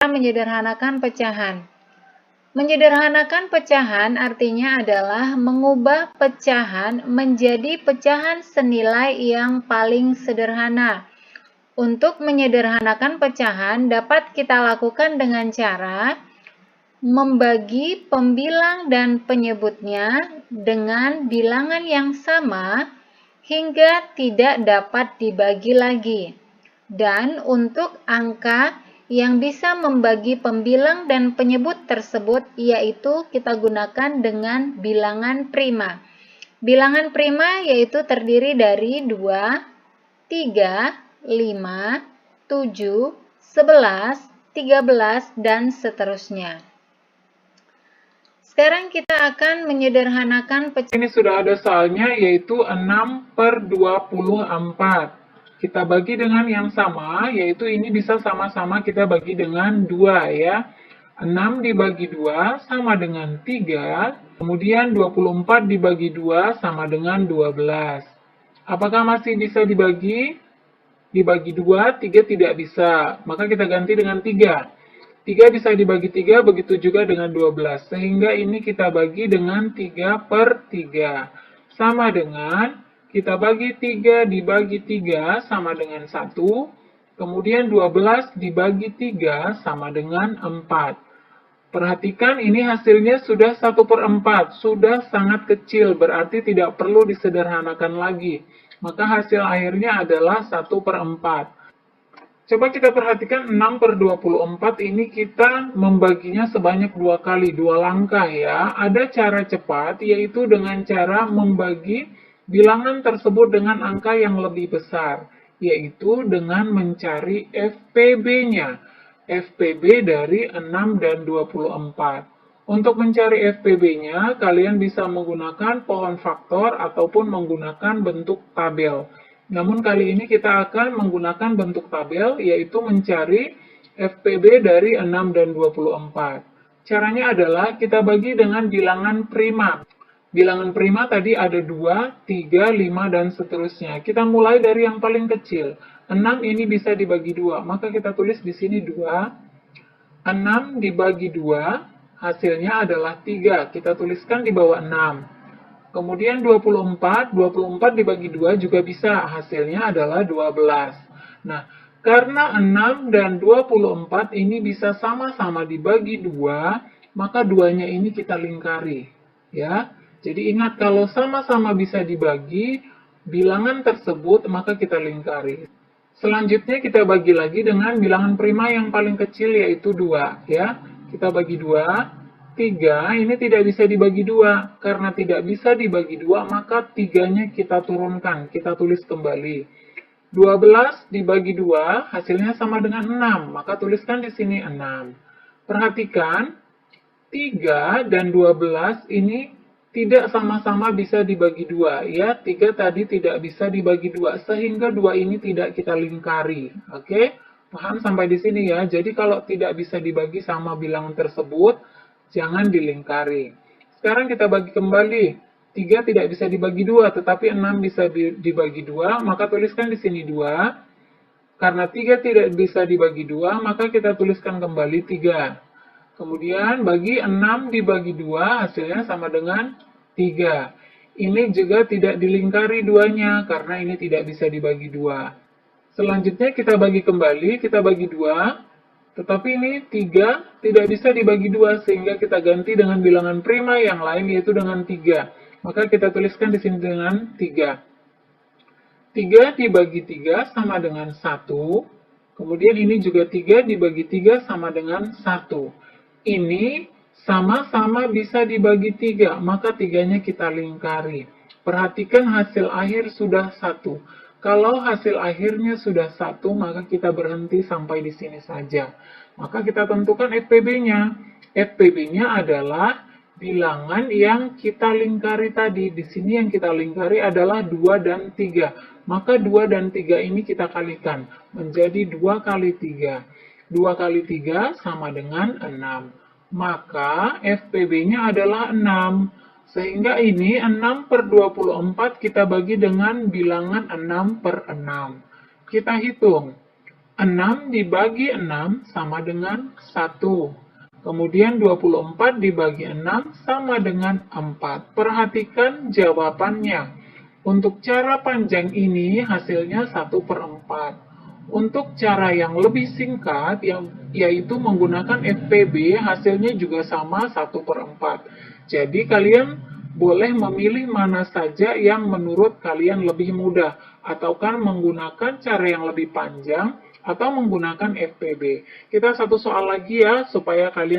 Menyederhanakan pecahan. Menyederhanakan pecahan artinya adalah mengubah pecahan menjadi pecahan senilai yang paling sederhana. Untuk menyederhanakan pecahan dapat kita lakukan dengan cara membagi pembilang dan penyebutnya dengan bilangan yang sama hingga tidak dapat dibagi lagi. Dan untuk angka yang bisa membagi pembilang dan penyebut tersebut yaitu kita gunakan dengan bilangan prima. Bilangan prima yaitu terdiri dari 2, 3, 5, 7, 11, 13, dan seterusnya. Sekarang kita akan menyederhanakan pecahan. Ini sudah ada soalnya yaitu 6/24. Kita bagi dengan yang sama, yaitu ini bisa sama-sama kita bagi dengan 2 ya. 6 dibagi 2 sama dengan 3, kemudian 24 dibagi 2 sama dengan 12. Apakah masih bisa dibagi? Dibagi 2, 3 tidak bisa, maka kita ganti dengan 3. 3 bisa dibagi 3, begitu juga dengan 12. Sehingga ini kita bagi dengan 3/3. Sama dengan kita bagi 3 dibagi 3 sama dengan 1. Kemudian 12 dibagi 3 sama dengan 4. Perhatikan ini hasilnya sudah 1/4. Sudah sangat kecil, berarti tidak perlu disederhanakan lagi. Maka hasil akhirnya adalah 1/4. Coba kita perhatikan 6/24 ini kita membaginya sebanyak 2 kali, 2 langkah ya. Ada cara cepat yaitu dengan cara membagi bilangan tersebut dengan angka yang lebih besar, yaitu dengan mencari FPB-nya. FPB dari 6 dan 24. Untuk mencari FPB-nya, kalian bisa menggunakan pohon faktor ataupun menggunakan bentuk tabel. Namun kali ini kita akan menggunakan bentuk tabel, yaitu mencari FPB dari 6 dan 24. Caranya adalah kita bagi dengan bilangan prima. Bilangan prima tadi ada 2, 3, 5, dan seterusnya. Kita mulai dari yang paling kecil. 6 ini bisa dibagi 2, maka kita tulis di sini 2. 6 dibagi 2, hasilnya adalah 3. Kita tuliskan di bawah 6. Kemudian 24 dibagi 2 juga bisa, hasilnya adalah 12. Nah, karena 6 dan 24 ini bisa sama-sama dibagi 2, maka 2-nya ini kita lingkari. Ya, jadi ingat kalau sama-sama bisa dibagi bilangan tersebut, maka kita lingkari. Selanjutnya kita bagi lagi dengan bilangan prima yang paling kecil yaitu 2. Ya, kita bagi 2. 3 ini tidak bisa dibagi 2. Karena tidak bisa dibagi 2, maka 3-nya kita turunkan. Kita tulis kembali. 12 dibagi 2, hasilnya sama dengan 6. Maka tuliskan di sini 6. Perhatikan, 3 dan 12 ini tidak sama-sama bisa dibagi 2. Ya, 3 tadi tidak bisa dibagi 2. Sehingga 2 ini tidak kita lingkari. Oke? Paham sampai di sini ya? Jadi kalau tidak bisa dibagi sama bilangan tersebut, jangan dilingkari. Sekarang kita bagi kembali. 3 tidak bisa dibagi 2, tetapi 6 bisa dibagi 2, maka tuliskan di sini 2. Karena 3 tidak bisa dibagi 2, maka kita tuliskan kembali 3. Kemudian bagi 6 dibagi 2, hasilnya sama dengan 3. Ini juga tidak dilingkari 2-nya, karena ini tidak bisa dibagi 2. Selanjutnya kita bagi kembali, kita bagi 2. Tetapi ini 3 tidak bisa dibagi 2, sehingga kita ganti dengan bilangan prima yang lain, yaitu dengan 3. Maka kita tuliskan di sini dengan 3. 3 dibagi 3 sama dengan 1. Kemudian ini juga 3 dibagi 3 sama dengan 1. Ini sama-sama bisa dibagi 3, maka 3-nya kita lingkari. Perhatikan hasil akhir sudah 1. Kalau hasil akhirnya sudah 1, maka kita berhenti sampai di sini saja. Maka kita tentukan FPB-nya. FPB-nya adalah bilangan yang kita lingkari tadi. Di sini yang kita lingkari adalah 2 dan 3. Maka 2 dan 3 ini kita kalikan menjadi 2 kali 3. 2 kali 3 sama dengan 6. Maka FPB-nya adalah 6. Sehingga ini 6/24 kita bagi dengan bilangan 6/6. Kita hitung. 6 dibagi 6 sama dengan 1. Kemudian 24 dibagi 6 sama dengan 4. Perhatikan jawabannya. Untuk cara panjang ini hasilnya 1/4. Untuk cara yang lebih singkat, yaitu menggunakan FPB, hasilnya juga sama 1/4. Jadi kalian boleh memilih mana saja yang menurut kalian lebih mudah, ataukah menggunakan cara yang lebih panjang, atau menggunakan FPB. Kita satu soal lagi ya, supaya kalian